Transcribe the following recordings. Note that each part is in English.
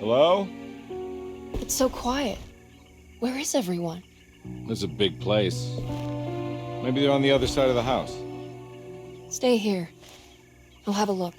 Hello? It's so quiet. Where is everyone? This is a big place. Maybe they're on the other side of the house. Stay here. I'll have a look.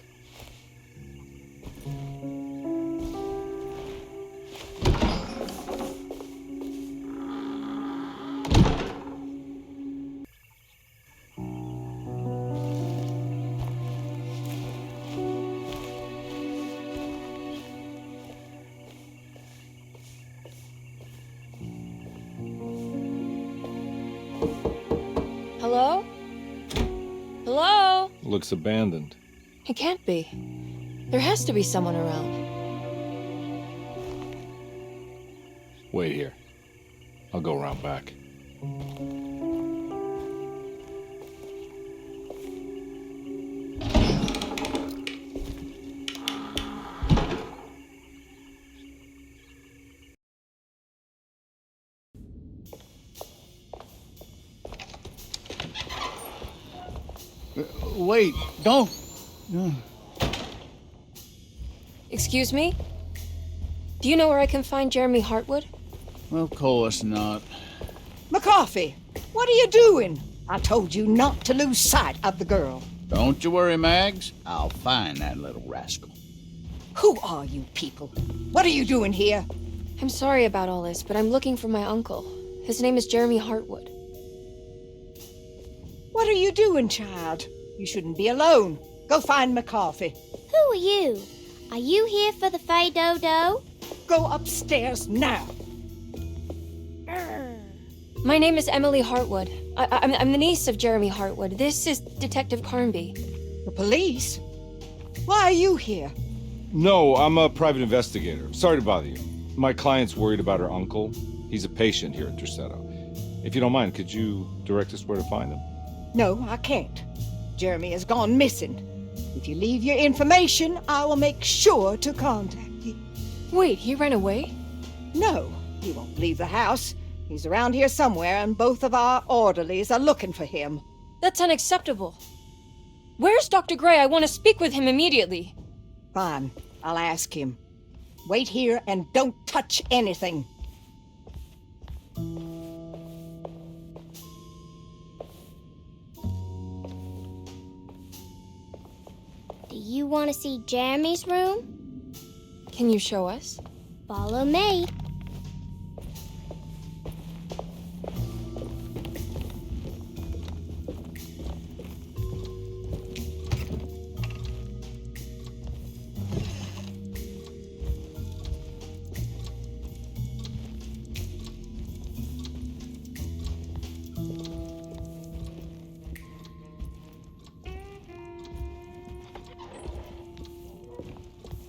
Hello? Hello? Looks abandoned. It can't be. There has to be someone around. Wait here. I'll go around back. Wait, don't. Excuse me? Do you know where I can find Jeremy Hartwood? Of course not. McCarthy, what are you doing? I told you not to lose sight of the girl. Don't you worry, Mags. I'll find that little rascal. Who are you people? What are you doing here? I'm sorry about all this, but I'm looking for my uncle. His name is Jeremy Hartwood. What are you doing, child? You shouldn't be alone. Go find McCarthy. Who are you? Are you here for the Fay Dodo? Go upstairs now. My name is Emily Hartwood. I'm the niece of Jeremy Hartwood. This is Detective Carnby. The police? Why are you here? No, I'm a private investigator. Sorry to bother you. My client's worried about her uncle. He's a patient here at Tercetto. If you don't mind, could you direct us where to find him? No, I can't. Jeremy has gone missing. If you leave your information, I will make sure to contact you. Wait, he ran away? No, he won't leave the house. He's around here somewhere, and both of our orderlies are looking for him. That's unacceptable. Where's Dr. Gray? I want to speak with him immediately. Fine, I'll ask him. Wait here and don't touch anything. Do you want to see Jeremy's room? Can you show us? Follow me.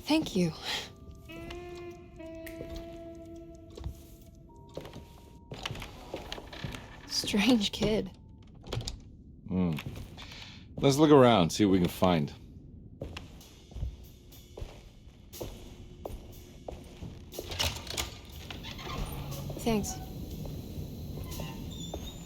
Thank you. Strange kid. Let's look around, see what we can find. Thanks.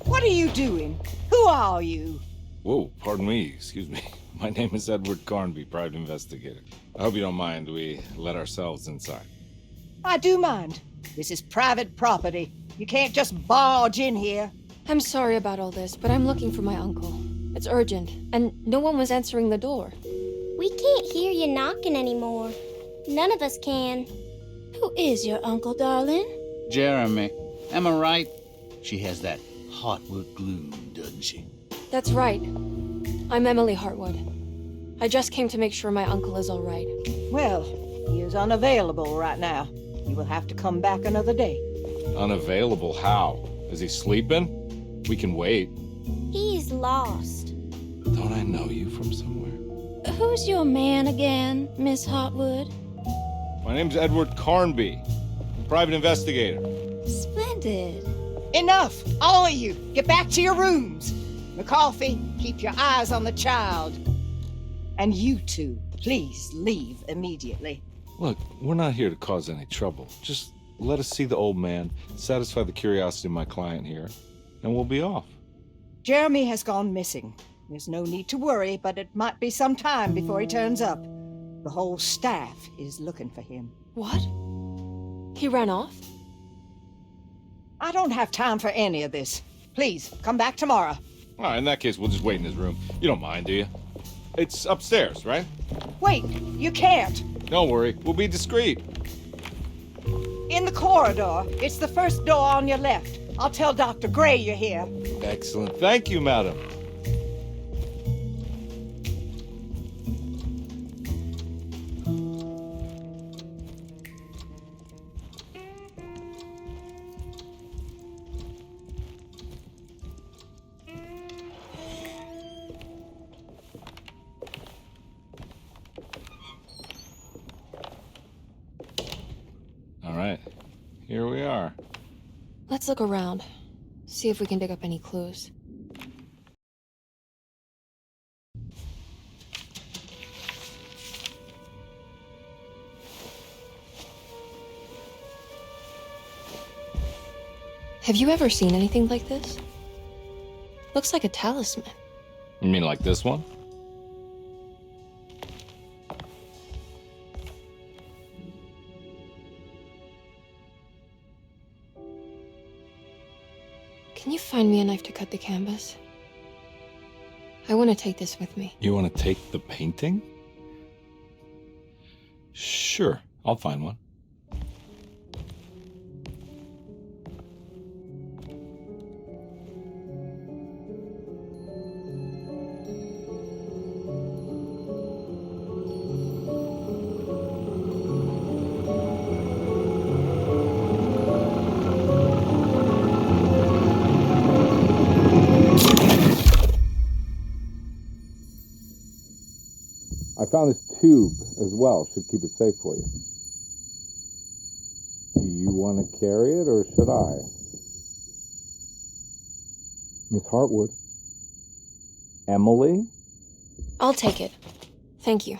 What are you doing? Who are you? Whoa, pardon me, excuse me. My name is Edward Carnby, private investigator. I hope you don't mind we let ourselves inside. I do mind. This is private property. You can't just barge in here. I'm sorry about all this, but I'm looking for my uncle. It's urgent, and no one was answering the door. We can't hear you knocking anymore. None of us can. Who is your uncle, darling? Jeremy. Am I right? She has that Hartwood gloom, doesn't she? That's right. I'm Emily Hartwood. I just came to make sure my uncle is all right. Well, he is unavailable right now. You will have to come back another day. Unavailable? How? Is he sleeping? We can wait. He's lost. Don't I know you from somewhere? Who's your man again, Miss Hartwood? My name's Edward Carnby, private investigator. Splendid. Enough! All of you! Get back to your rooms! McCarthy, keep your eyes on the child. And you two, please leave immediately. Look, we're not here to cause any trouble. Just let us see the old man, satisfy the curiosity of my client here, and we'll be off. Jeremy has gone missing. There's no need to worry, but it might be some time before he turns up. The whole staff is looking for him. What? He ran off? I don't have time for any of this. Please, come back tomorrow. All right, in that case, we'll just wait in his room. You don't mind, do you? It's upstairs, right? Wait, you can't. Don't worry, we'll be discreet. In the corridor. It's the first door on your left. I'll tell Dr. Gray you're here. Excellent. Thank you, madam. All right, here we are. Let's look around. See if we can dig up any clues. Have you ever seen anything like this? Looks like a talisman. You mean like this one? Can you find me a knife to cut the canvas? I want to take this with me. You want to take the painting? Sure, I'll find one. I found this tube as well. Should keep it safe for you. Do you want to carry it, or should I? Miss Hartwood? Emily? I'll take it. Thank you.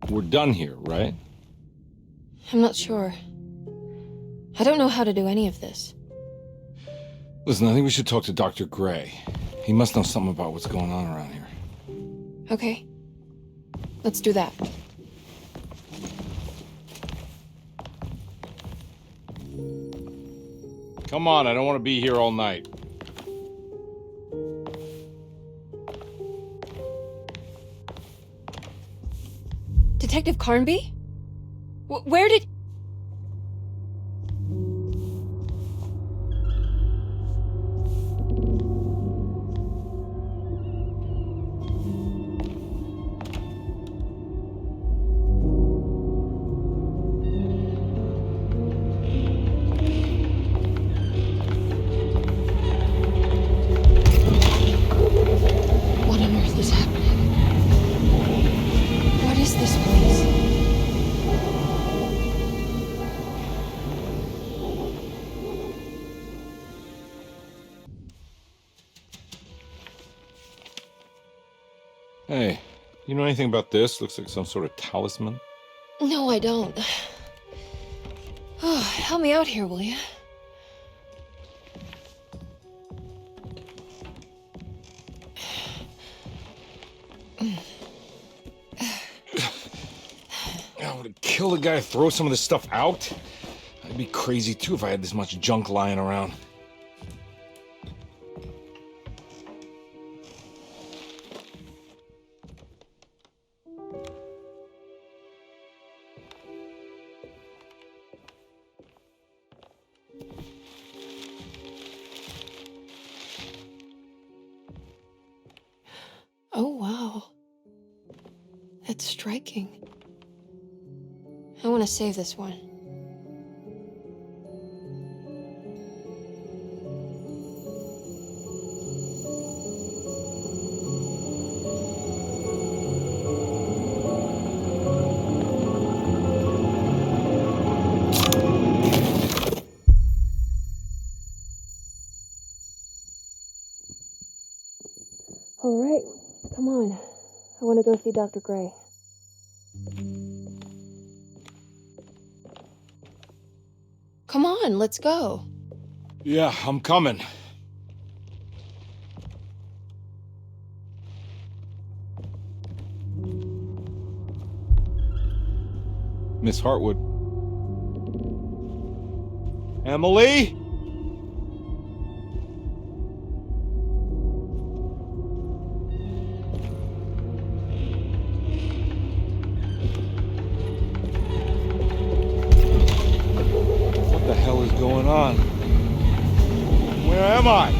We're done here, right? I'm not sure. I don't know how to do any of this. Listen, I think we should talk to Dr. Gray. He must know something about what's going on around here. Okay. Let's do that. Come on, I don't want to be here all night. Detective Carnby? Where did... What on earth is happening? What is this place? Hey, you know anything about this? Looks like some sort of talisman. No, I don't. Oh, help me out here, will you? I would kill the guy to throw some of this stuff out. I'd be crazy too if I had this much junk lying around. Oh, wow. That's striking. I want to save this one. All right, come on. I want to go see Dr. Gray. Come on, let's go. Yeah, I'm coming. Miss Hartwood. Emily? What the hell is going on? Where am I?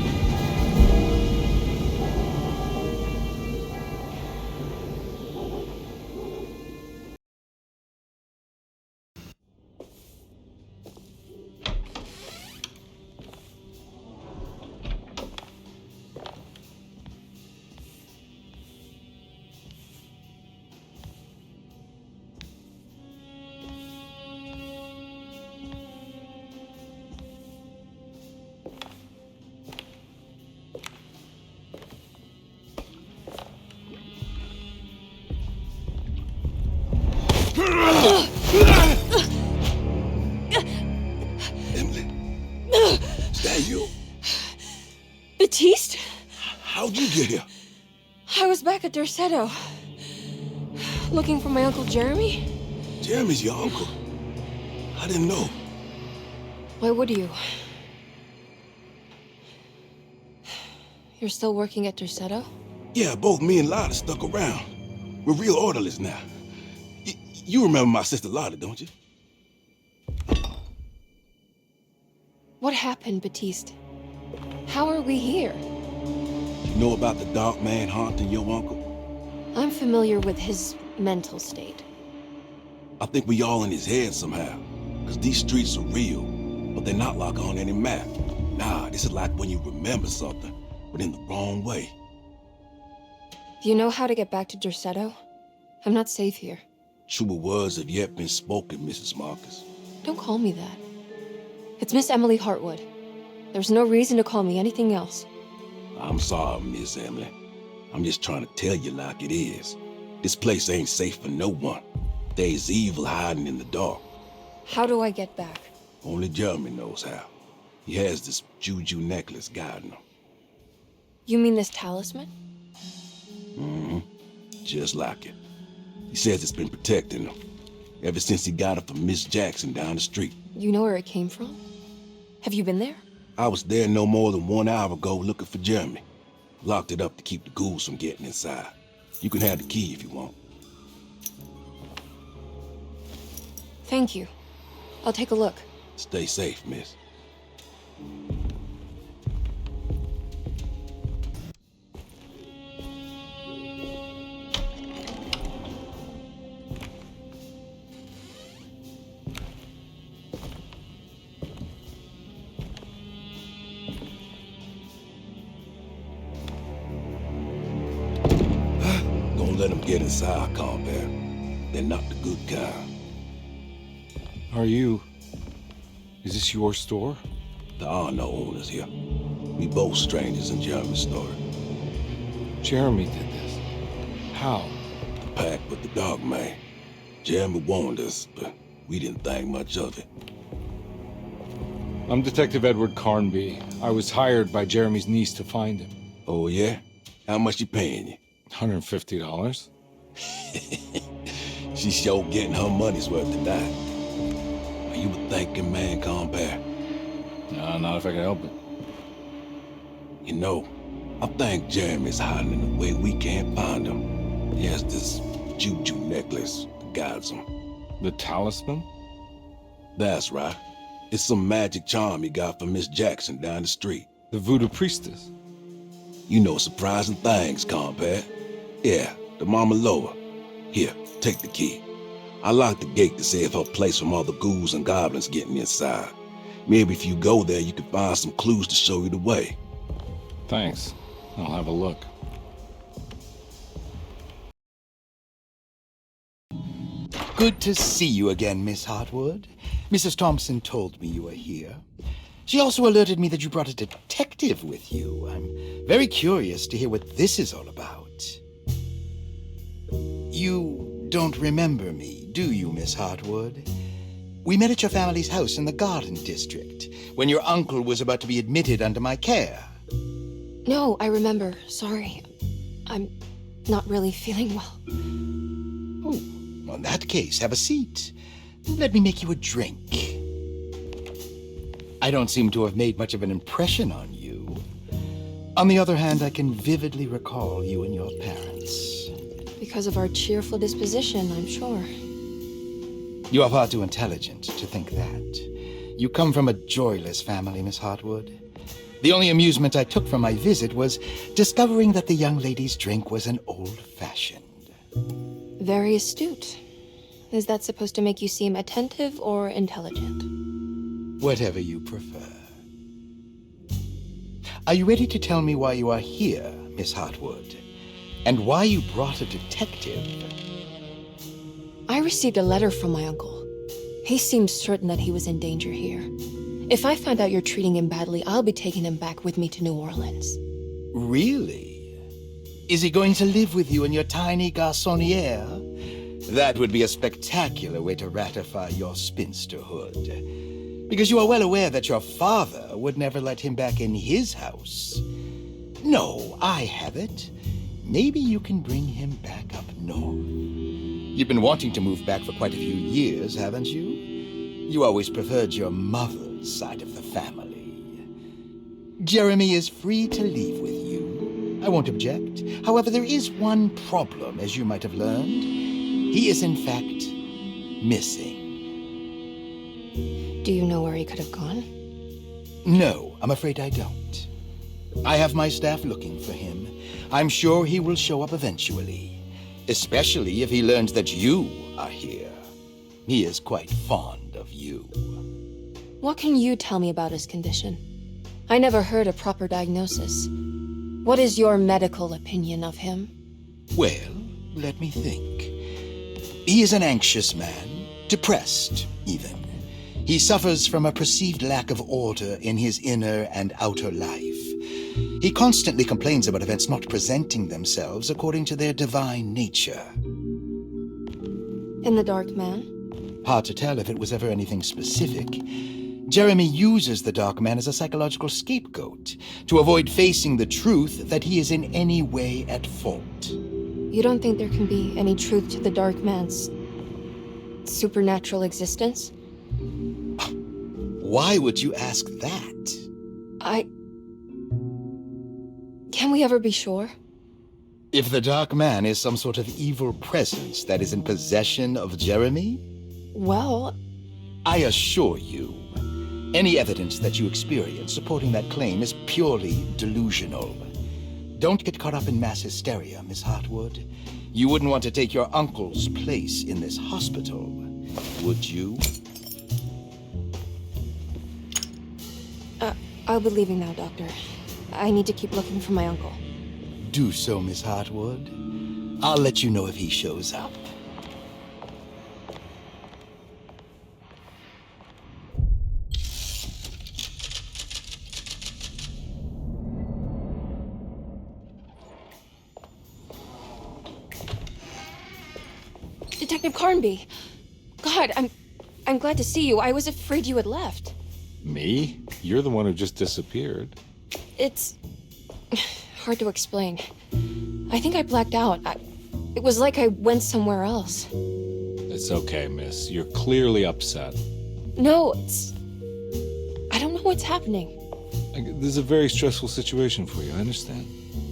Emily, is that you? Baptiste? How'd you get here? I was back at Dorsetto. Looking for my Uncle Jeremy? Jeremy's your uncle. I didn't know. Why would you? You're still working at Dorsetto? Yeah, both me and Lotta stuck around. We're real orderlies now. You remember my sister Lotta, don't you? What happened, Baptiste? How are we here? You know about the dark man haunting your uncle? I'm familiar with his mental state. I think we all in his head somehow. Because these streets are real, but they're not like on any map. Nah, this is like when you remember something, but in the wrong way. Do you know how to get back to Dorsetto? I'm not safe here. Truer words have yet been spoken, Mrs. Marcus. Don't call me that. It's Miss Emily Hartwood. There's no reason to call me anything else. I'm sorry, Miss Emily. I'm just trying to tell you like it is. This place ain't safe for no one. There's evil hiding in the dark. How do I get back? Only Jeremy knows how. He has this juju necklace guiding him. You mean this talisman? Mm-hmm. Just like it. He says it's been protecting him ever since he got it from Miss Jackson down the street. You know where it came from? Have you been there? I was there no more than 1 hour ago looking for Jeremy. Locked it up to keep the ghouls from getting inside. You can have the key if you want. Thank you. I'll take a look. Stay safe, miss. Don't let them get inside, combat. They're not the good kind. Is this your store? There are no owners here. We both strangers in Jeremy's story. Jeremy did this. How? The pact with the dog man. Jeremy warned us, but we didn't think much of it. I'm Detective Edward Carnby. I was hired by Jeremy's niece to find him. Oh, yeah? How much you paying you? $150. She's sure getting her money's worth tonight. Are you a thinking man, compare? No, not if I can help it. You know, I think Jeremy's hiding in a way we can't find him. He has this juju necklace that guides him. The talisman? That's right. It's some magic charm he got from Miss Jackson down the street. The voodoo priestess? You know surprising things, compare. Yeah, the Mama Loa. Here, take the key. I locked the gate to save her place from all the ghouls and goblins getting inside. Maybe if you go there, you can find some clues to show you the way. Thanks. I'll have a look. Good to see you again, Miss Hartwood. Mrs. Thompson told me you were here. She also alerted me that you brought a detective with you. I'm very curious to hear what this is all about. You don't remember me, do you, Miss Hartwood? We met at your family's house in the Garden District, when your uncle was about to be admitted under my care. No, I remember. Sorry. I'm not really feeling well. Oh, well, in that case, have a seat. Let me make you a drink. I don't seem to have made much of an impression on you. On the other hand, I can vividly recall you and your parents. Because of our cheerful disposition, I'm sure. You are far too intelligent to think that. You come from a joyless family, Miss Hartwood. The only amusement I took from my visit was discovering that the young lady's drink was an old-fashioned. Very astute. Is that supposed to make you seem attentive or intelligent? Whatever you prefer. Are you ready to tell me why you are here, Miss Hartwood? And why you brought a detective? I received a letter from my uncle. He seems certain that he was in danger here. If I find out you're treating him badly, I'll be taking him back with me to New Orleans. Really? Is he going to live with you in your tiny garçonniere? That would be a spectacular way to ratify your spinsterhood. Because you are well aware that your father would never let him back in his house. No, I have it. Maybe you can bring him back up north. You've been wanting to move back for quite a few years, haven't you? You always preferred your mother's side of the family. Jeremy is free to leave with you. I won't object. However, there is one problem, as you might have learned. He is, in fact, missing. Do you know where he could have gone? No, I'm afraid I don't. I have my staff looking for him. I'm sure he will show up eventually, especially if he learns that you are here. He is quite fond of you. What can you tell me about his condition? I never heard a proper diagnosis. What is your medical opinion of him? Well, let me think. He is an anxious man, depressed, even. He suffers from a perceived lack of order in his inner and outer life. He constantly complains about events not presenting themselves according to their divine nature. In the Dark Man? Hard to tell if it was ever anything specific. Jeremy uses the Dark Man as a psychological scapegoat to avoid facing the truth that he is in any way at fault. You don't think there can be any truth to the Dark Man's supernatural existence? Why would you ask that? Can we ever be sure? If the Dark Man is some sort of evil presence that is in possession of Jeremy? Well, I assure you, any evidence that you experience supporting that claim is purely delusional. Don't get caught up in mass hysteria, Miss Hartwood. You wouldn't want to take your uncle's place in this hospital, would you? I'll be leaving now, Doctor. I need to keep looking for my uncle. Do so, Miss Hartwood. I'll let you know if he shows up. Detective Carnby! God, I'm glad to see you. I was afraid you had left. Me? You're the one who just disappeared. It's hard to explain. I think I blacked out. It was like I went somewhere else. It's okay, miss. You're clearly upset. No, I don't know what's happening. This is a very stressful situation for you, I understand.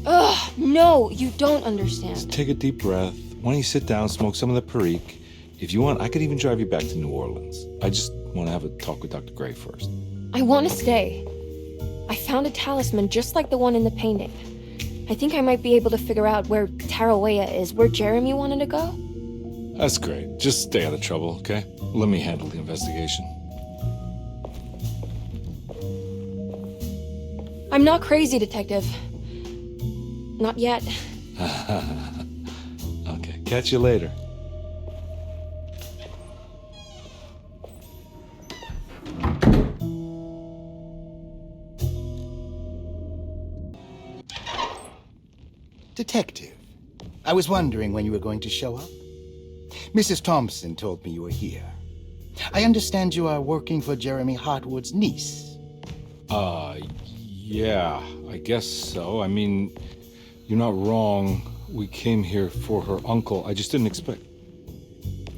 Ugh, no, you don't understand. Just take a deep breath. Why don't you sit down, smoke some of the Perique? If you want, I could even drive you back to New Orleans. I just want to have a talk with Dr. Gray first. I want to stay. I found a talisman just like the one in the painting. I think I might be able to figure out where Tarawea is, where Jeremy wanted to go. That's great. Just stay out of trouble, okay? Let me handle the investigation. I'm not crazy, Detective. Not yet. Okay, catch you later. Detective, I was wondering when you were going to show up. Mrs. Thompson told me you were here. I understand you are working for Jeremy Hartwood's niece. Yeah, I guess so. I mean, you're not wrong. We came here for her uncle. I just didn't expect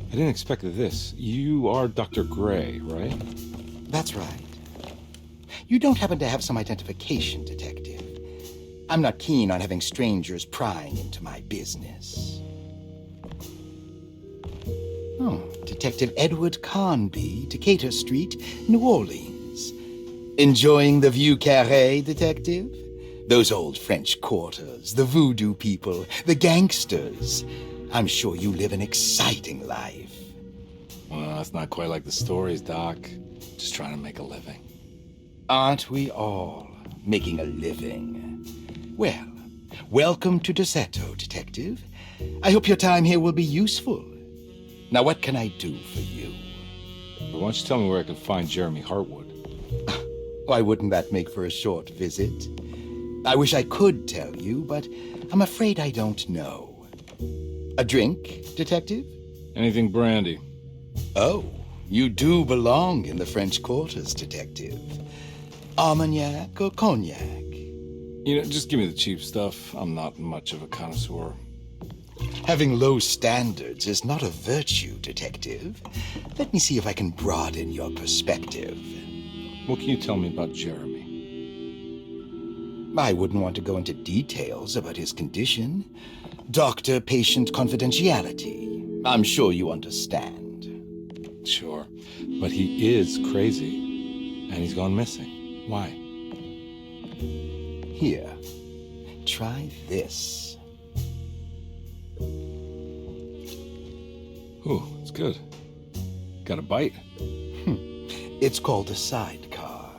I didn't expect this. You are Dr. Gray, right? That's right. That's right. Just stay out of trouble, okay? Let me handle the investigation. I'm not crazy, Detective. Not yet. Okay, catch you later. Detective, I was wondering when you were going to show up. Mrs. Thompson told me you were here. I understand you are working for Jeremy Hartwood's niece. Yeah, I guess so. I mean, you're not wrong. We came here for her uncle. I just didn't expect this. You are Dr. Gray, right? That's right. You don't happen to have some identification, Detective. I'm not keen on having strangers prying into my business. Oh, Detective Edward Carnby, Decatur Street, New Orleans. Enjoying the Vieux Carré, Detective? Those old French quarters, the voodoo people, the gangsters. I'm sure you live an exciting life. Well, it's not quite like the stories, Doc. Just trying to make a living. Aren't we all making a living? Well, welcome to Deseto, Detective. I hope your time here will be useful. Now, what can I do for you? But why don't you tell me where I can find Jeremy Hartwood? Why wouldn't that make for a short visit? I wish I could tell you, but I'm afraid I don't know. A drink, Detective? Anything brandy. Oh, you do belong in the French quarters, Detective. Armagnac or cognac? You know, just give me the cheap stuff. I'm not much of a connoisseur. Having low standards is not a virtue, Detective. Let me see if I can broaden your perspective. What can you tell me about Jeremy? I wouldn't want to go into details about his condition. Doctor-patient confidentiality. I'm sure you understand. Sure, but he is crazy, and he's gone missing. Why? Here, try this. Ooh, it's good. Got a bite? It's called a sidecar.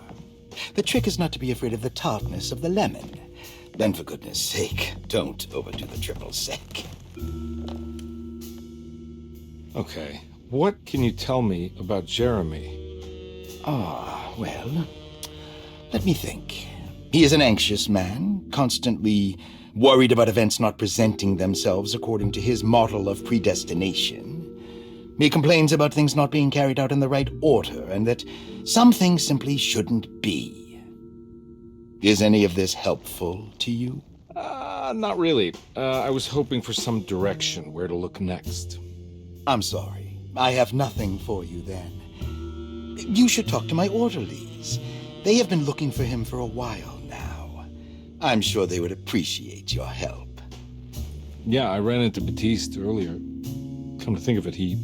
The trick is not to be afraid of the tartness of the lemon. Then, for goodness sake, don't overdo the triple sec. Okay, what can you tell me about Jeremy? Well, let me think. He is an anxious man, constantly worried about events not presenting themselves according to his model of predestination. He complains about things not being carried out in the right order, and that some things simply shouldn't be. Is any of this helpful to you? Not really. I was hoping for some direction where to look next. I'm sorry. I have nothing for you then. You should talk to my orderlies. They have been looking for him for a while now. I'm sure they would appreciate your help. Yeah, I ran into Batiste earlier. Come to think of it, he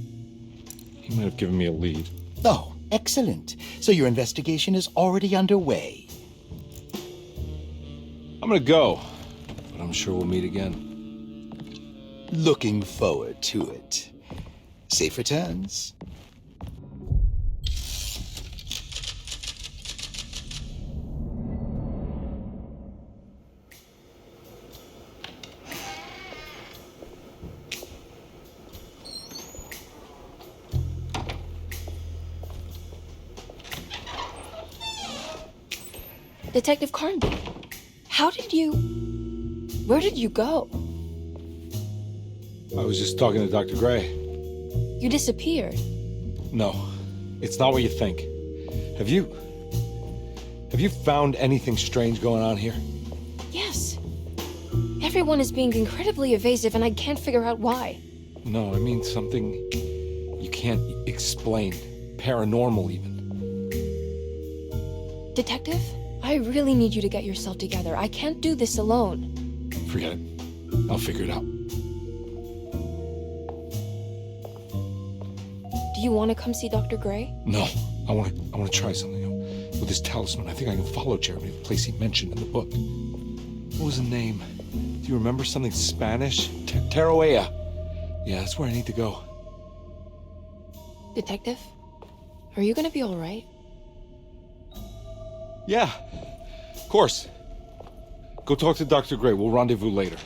might have given me a lead. Oh, excellent. So your investigation is already underway. I'm gonna go, but I'm sure we'll meet again. Looking forward to it. Safe returns. Detective Carnby, where did you go? I was just talking to Dr. Gray. You disappeared. No, it's not what you think. Have you found anything strange going on here? Yes. Everyone is being incredibly evasive, and I can't figure out why. No, I mean something you can't explain. Paranormal, even. Detective, I really need you to get yourself together. I can't do this alone. Forget it. I'll figure it out. Do you want to come see Dr. Gray? No, I want to try something. With this talisman, I think I can follow Jeremy to the place he mentioned in the book. What was the name? Do you remember something Spanish? Tarawea. Yeah, that's where I need to go. Detective, are you gonna be all right? Yeah, of course. Go talk to Dr. Gray. We'll rendezvous later.